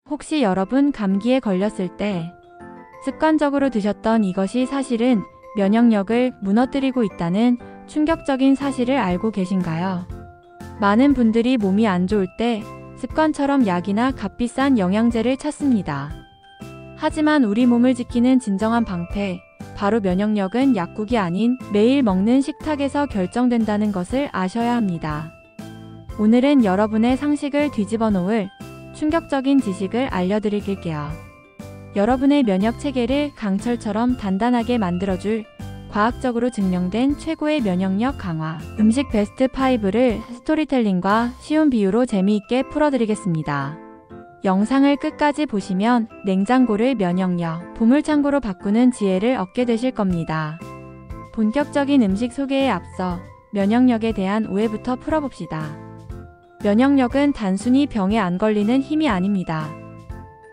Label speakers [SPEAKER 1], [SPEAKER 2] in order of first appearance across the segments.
[SPEAKER 1] 혹시 여러분 감기에 걸렸을 때 습관적으로 드셨던 이것이 사실은 면역력을 무너뜨리고 있다는 충격적인 사실을 알고 계신가요? 많은 분들이 몸이 안 좋을 때 습관처럼 약이나 값비싼 영양제를 찾습니다. 하지만 우리 몸을 지키는 진정한 방패, 바로 면역력은 약국이 아닌 매일 먹는 식탁에서 결정된다는 것을 아셔야 합니다. 오늘은 여러분의 상식을 뒤집어 놓을 충격적인 지식을 알려드릴게요. 여러분의 면역 체계를 강철처럼 단단하게 만들어줄 과학적으로 증명된 최고의 면역력 강화 음식 베스트 5를 스토리텔링과 쉬운 비유로 재미있게 풀어드리겠습니다. 영상을 끝까지 보시면 냉장고를 면역력 보물창고로 바꾸는 지혜를 얻게 되실 겁니다. 본격적인 음식 소개에 앞서 면역력에 대한 오해부터 풀어봅시다. 면역력은 단순히 병에 안 걸리는 힘이 아닙니다.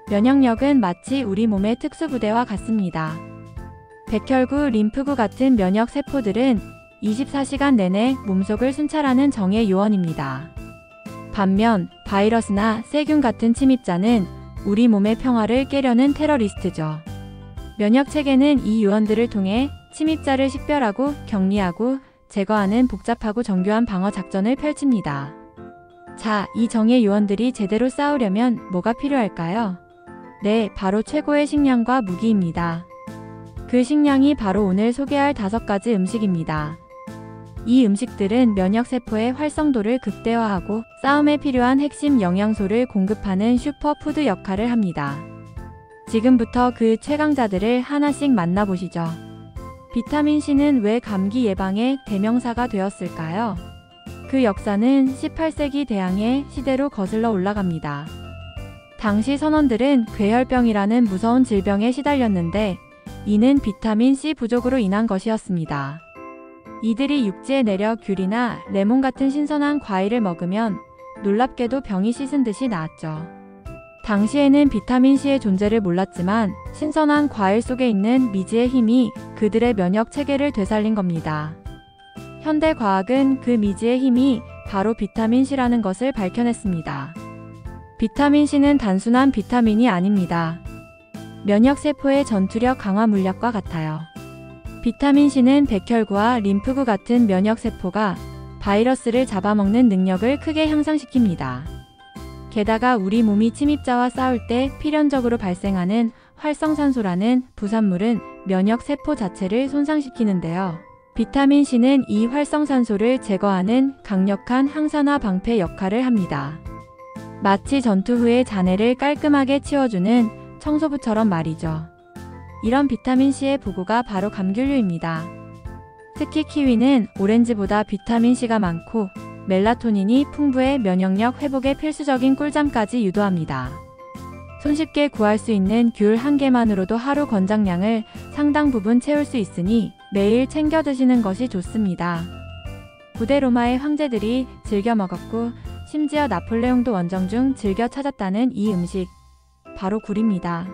[SPEAKER 1] 면역력은 마치 우리 몸의 특수부대와 같습니다. 백혈구, 림프구 같은 면역 세포들은 24시간 내내 몸속을 순찰하는 정예 요원입니다. 반면 바이러스나 세균 같은 침입자는 우리 몸의 평화를 깨려는 테러리스트죠. 면역체계는 이 요원들을 통해 침입자를 식별하고 격리하고 제거하는 복잡하고 정교한 방어 작전을 펼칩니다. 자, 이 정예 요원들이 제대로 싸우려면 뭐가 필요할까요? 네, 바로 최고의 식량과 무기입니다. 그 식량이 바로 오늘 소개할 5가지 음식입니다. 이 음식들은 면역세포의 활성도를 극대화하고 싸움에 필요한 핵심 영양소를 공급하는 슈퍼푸드 역할을 합니다. 지금부터 그 최강자들을 하나씩 만나보시죠. 비타민C는 왜 감기 예방의 대명사가 되었을까요? 그 역사는 18세기 대항해 시대로 거슬러 올라갑니다. 당시 선원들은 괴혈병이라는 무서운 질병에 시달렸는데 이는 비타민C 부족으로 인한 것이었습니다. 이들이 육지에 내려 귤이나 레몬 같은 신선한 과일을 먹으면 놀랍게도 병이 씻은 듯이 나았죠. 당시에는 비타민C의 존재를 몰랐지만 신선한 과일 속에 있는 미지의 힘이 그들의 면역 체계를 되살린 겁니다. 현대 과학은 그 미지의 힘이 바로 비타민C라는 것을 밝혀냈습니다. 비타민C는 단순한 비타민이 아닙니다. 면역세포의 전투력 강화 물약과 같아요. 비타민C는 백혈구와 림프구 같은 면역세포가 바이러스를 잡아먹는 능력을 크게 향상시킵니다. 게다가 우리 몸이 침입자와 싸울 때 필연적으로 발생하는 활성산소라는 부산물은 면역세포 자체를 손상시키는데요. 비타민C는 이 활성산소를 제거하는 강력한 항산화 방패 역할을 합니다. 마치 전투 후의 잔해를 깔끔하게 치워주는 청소부처럼 말이죠. 이런 비타민C의 부구가 바로 감귤류입니다. 특히 키위는 오렌지보다 비타민C가 많고 멜라토닌이 풍부해 면역력 회복에 필수적인 꿀잠까지 유도합니다. 손쉽게 구할 수 있는 귤 한 개만으로도 하루 권장량을 상당 부분 채울 수 있으니 매일 챙겨 드시는 것이 좋습니다. 고대 로마의 황제들이 즐겨 먹었고 심지어 나폴레옹도 원정 중 즐겨 찾았다는 이 음식, 바로 굴입니다.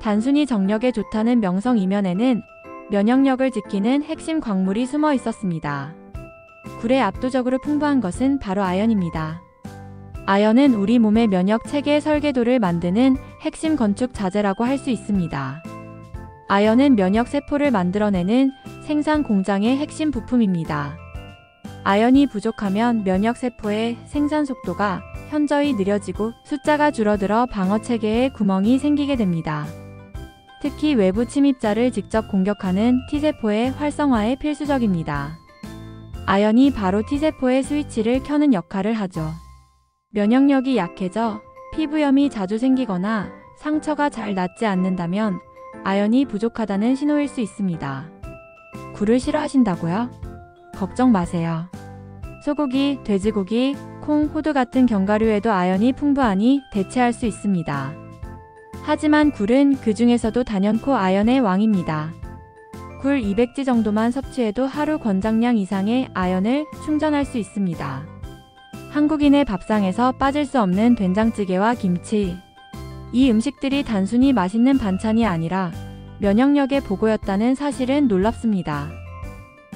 [SPEAKER 1] 단순히 정력에 좋다는 명성 이면에는 면역력을 지키는 핵심 광물이 숨어 있었습니다. 굴에 압도적으로 풍부한 것은 바로 아연입니다. 아연은 우리 몸의 면역 체계의 설계도를 만드는 핵심 건축 자재라고 할 수 있습니다. 아연은 면역 세포를 만들어내는 생산 공장의 핵심 부품입니다. 아연이 부족하면 면역 세포의 생산 속도가 현저히 느려지고 숫자가 줄어들어 방어 체계에 구멍이 생기게 됩니다. 특히 외부 침입자를 직접 공격하는 T세포의 활성화에 필수적입니다. 아연이 바로 T세포의 스위치를 켜는 역할을 하죠. 면역력이 약해져 피부염이 자주 생기거나 상처가 잘 낫지 않는다면 아연이 부족하다는 신호일 수 있습니다. 굴을 싫어하신다고요? 걱정 마세요. 소고기, 돼지고기, 콩, 호두 같은 견과류에도 아연이 풍부하니 대체할 수 있습니다. 하지만 굴은 그 중에서도 단연코 아연의 왕입니다. 굴 200지 정도만 섭취해도 하루 권장량 이상의 아연을 충전할 수 있습니다. 한국인의 밥상에서 빠질 수 없는 된장찌개와 김치. 이 음식들이 단순히 맛있는 반찬이 아니라 면역력의 보고였다는 사실은 놀랍습니다.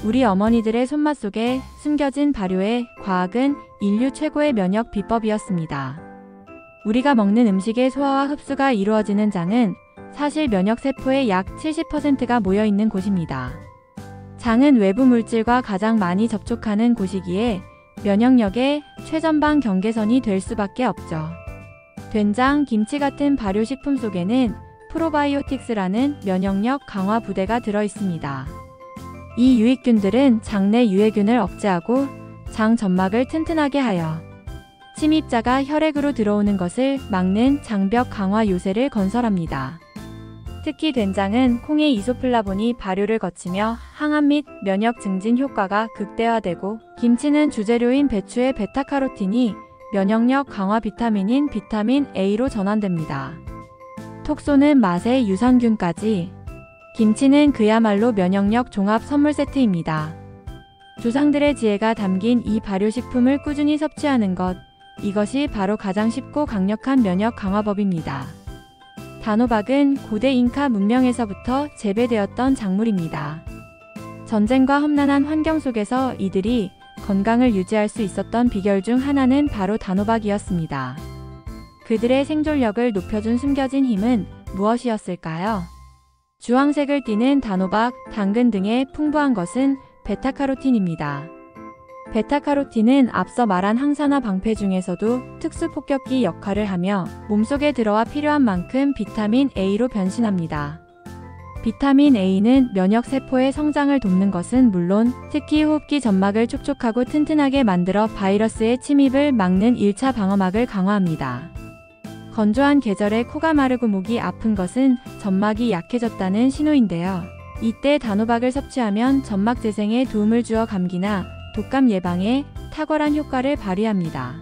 [SPEAKER 1] 우리 어머니들의 손맛 속에 숨겨진 발효의 과학은 인류 최고의 면역 비법이었습니다. 우리가 먹는 음식의 소화와 흡수가 이루어지는 장은 사실 면역세포의 약 70%가 모여있는 곳입니다. 장은 외부 물질과 가장 많이 접촉하는 곳이기에 면역력의 최전방 경계선이 될 수밖에 없죠. 된장, 김치 같은 발효식품 속에는 프로바이오틱스라는 면역력 강화 부대가 들어있습니다. 이 유익균들은 장내 유해균을 억제하고 장 점막을 튼튼하게 하여 침입자가 혈액으로 들어오는 것을 막는 장벽 강화 요새를 건설합니다. 특히 된장은 콩의 이소플라본이 발효를 거치며 항암 및 면역 증진 효과가 극대화되고, 김치는 주재료인 배추의 베타카로틴이 면역력 강화 비타민인 비타민 A로 전환됩니다. 톡 쏘는 맛의 유산균까지. 김치는 그야말로 면역력 종합 선물 세트입니다. 조상들의 지혜가 담긴 이 발효식품을 꾸준히 섭취하는 것, 이것이 바로 가장 쉽고 강력한 면역 강화법입니다. 단호박은 고대 잉카 문명에서부터 재배되었던 작물입니다. 전쟁과 험난한 환경 속에서 이들이 건강을 유지할 수 있었던 비결 중 하나는 바로 단호박이었습니다. 그들의 생존력을 높여준 숨겨진 힘은 무엇이었을까요? 주황색을 띠는 단호박, 당근 등의 풍부한 것은 베타카로틴입니다. 베타카로틴은 앞서 말한 항산화 방패 중에서도 특수 폭격기 역할을 하며 몸속에 들어와 필요한 만큼 비타민 A로 변신합니다. 비타민 A는 면역세포의 성장을 돕는 것은 물론 특히 호흡기 점막을 촉촉하고 튼튼하게 만들어 바이러스의 침입을 막는 1차 방어막을 강화합니다. 건조한 계절에 코가 마르고 목이 아픈 것은 점막이 약해졌다는 신호인데요. 이때 단호박을 섭취하면 점막 재생에 도움을 주어 감기나 독감 예방에 탁월한 효과를 발휘합니다.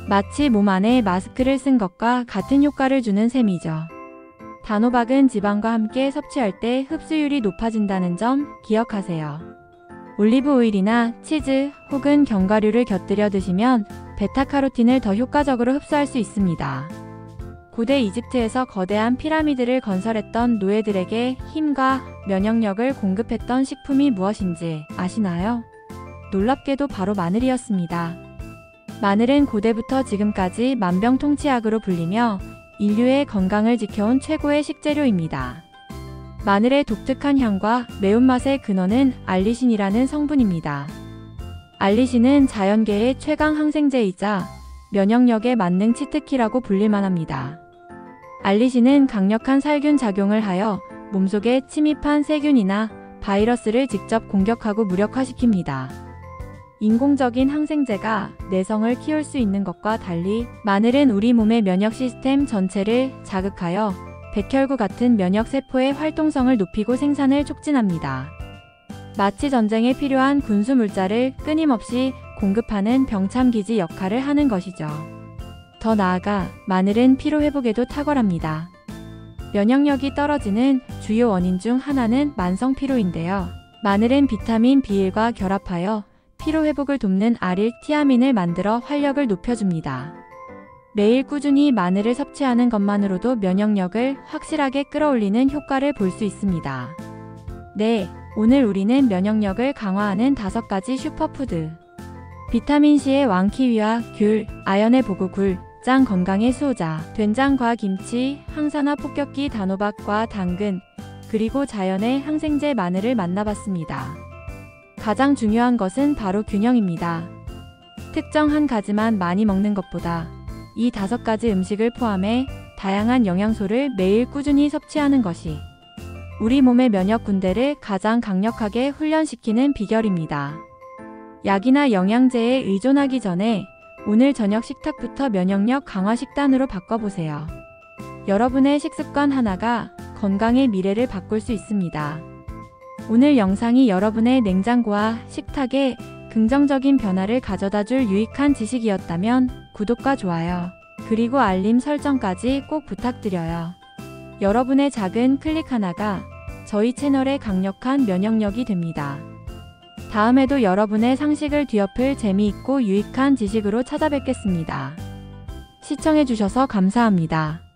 [SPEAKER 1] 마치 몸 안에 마스크를 쓴 것과 같은 효과를 주는 셈이죠. 단호박은 지방과 함께 섭취할 때 흡수율이 높아진다는 점 기억하세요. 올리브 오일이나 치즈 혹은 견과류를 곁들여 드시면 베타카로틴을 더 효과적으로 흡수할 수 있습니다. 고대 이집트에서 거대한 피라미드를 건설했던 노예들에게 힘과 면역력을 공급했던 식품이 무엇인지 아시나요? 놀랍게도 바로 마늘이었습니다. 마늘은 고대부터 지금까지 만병통치약으로 불리며 인류의 건강을 지켜온 최고의 식재료입니다. 마늘의 독특한 향과 매운맛의 근원은 알리신이라는 성분입니다. 알리신은 자연계의 최강 항생제이자 면역력의 만능 치트키라고 불릴만합니다. 알리신은 강력한 살균 작용을 하여 몸속에 침입한 세균이나 바이러스를 직접 공격하고 무력화시킵니다. 인공적인 항생제가 내성을 키울 수 있는 것과 달리 마늘은 우리 몸의 면역 시스템 전체를 자극하여 백혈구 같은 면역세포의 활동성을 높이고 생산을 촉진합니다. 마치 전쟁에 필요한 군수 물자를 끊임없이 공급하는 병참기지 역할을 하는 것이죠. 더 나아가 마늘은 피로회복에도 탁월합니다. 면역력이 떨어지는 주요 원인 중 하나는 만성피로인데요. 마늘은 비타민 B1과 결합하여 피로회복을 돕는 아릴티아민을 만들어 활력을 높여줍니다. 매일 꾸준히 마늘을 섭취하는 것만으로도 면역력을 확실하게 끌어올리는 효과를 볼 수 있습니다. 네, 오늘 우리는 면역력을 강화하는 5가지 슈퍼푸드. 비타민C의 왕키위와 귤, 아연의 보고 굴, 장 건강의 수호자, 된장과 김치, 항산화 폭격기 단호박과 당근, 그리고 자연의 항생제 마늘을 만나봤습니다. 가장 중요한 것은 바로 균형입니다. 특정 한 가지만 많이 먹는 것보다 이 5가지 음식을 포함해 다양한 영양소를 매일 꾸준히 섭취하는 것이 우리 몸의 면역 군대를 가장 강력하게 훈련시키는 비결입니다. 약이나 영양제에 의존하기 전에 오늘 저녁 식탁부터 면역력 강화 식단으로 바꿔보세요. 여러분의 식습관 하나가 건강의 미래를 바꿀 수 있습니다. 오늘 영상이 여러분의 냉장고와 식탁에 긍정적인 변화를 가져다줄 유익한 지식이었다면 구독과 좋아요, 그리고 알림 설정까지 꼭 부탁드려요. 여러분의 작은 클릭 하나가 저희 채널의 강력한 면역력이 됩니다. 다음에도 여러분의 상식을 뒤엎을 재미있고 유익한 지식으로 찾아뵙겠습니다. 시청해주셔서 감사합니다.